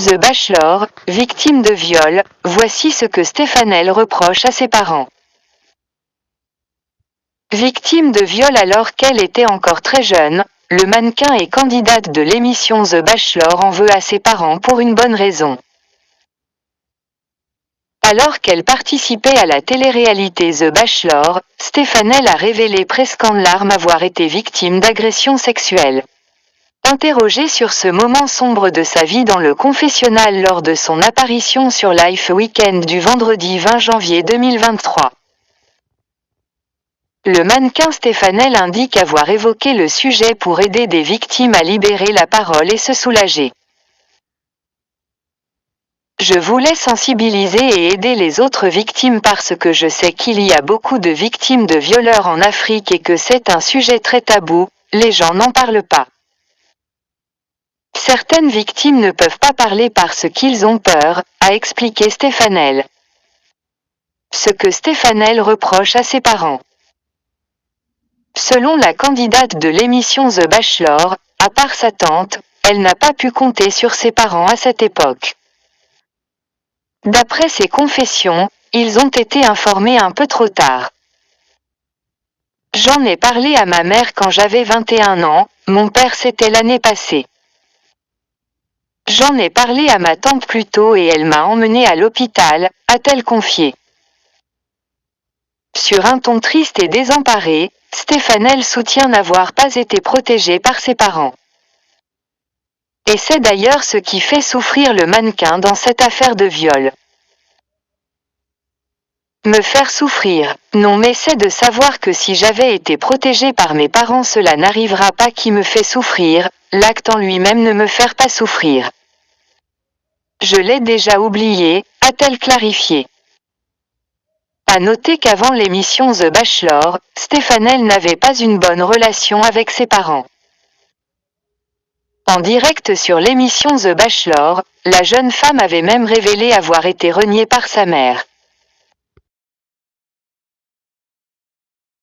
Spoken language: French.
The Bachelor, victime de viol, voici ce que Stefanel reproche à ses parents. Victime de viol alors qu'elle était encore très jeune, le mannequin et candidate de l'émission The Bachelor en veut à ses parents pour une bonne raison. Alors qu'elle participait à la télé-réalité The Bachelor, Stefanel a révélé presque en larmes avoir été victime d'agressions sexuelles. Interrogée sur ce moment sombre de sa vie dans le confessionnal lors de son apparition sur Life Weekend du vendredi 20 janvier 2023. Le mannequin Stefanel indique avoir évoqué le sujet pour aider des victimes à libérer la parole et se soulager. Je voulais sensibiliser et aider les autres victimes parce que je sais qu'il y a beaucoup de victimes de violeurs en Afrique et que c'est un sujet très tabou, les gens n'en parlent pas. Certaines victimes ne peuvent pas parler parce qu'ils ont peur, a expliqué Stefanel. Ce que Stefanel reproche à ses parents. Selon la candidate de l'émission The Bachelor, à part sa tante, elle n'a pas pu compter sur ses parents à cette époque. D'après ses confessions, ils ont été informés un peu trop tard. J'en ai parlé à ma mère quand j'avais 21 ans, mon père c'était l'année passée. J'en ai parlé à ma tante plus tôt et elle m'a emmenée à l'hôpital, a-t-elle confié. Sur un ton triste et désemparé, Stefanel soutient n'avoir pas été protégée par ses parents. Et c'est d'ailleurs ce qui fait souffrir le mannequin dans cette affaire de viol. Me faire souffrir, non mais c'est de savoir que si j'avais été protégée par mes parents cela n'arrivera pas qui me fait souffrir, l'acte en lui-même ne me fait pas souffrir. Je l'ai déjà oublié, a-t-elle clarifié. À noter qu'avant l'émission The Bachelor, Stefanel n'avait pas une bonne relation avec ses parents. En direct sur l'émission The Bachelor, la jeune femme avait même révélé avoir été reniée par sa mère.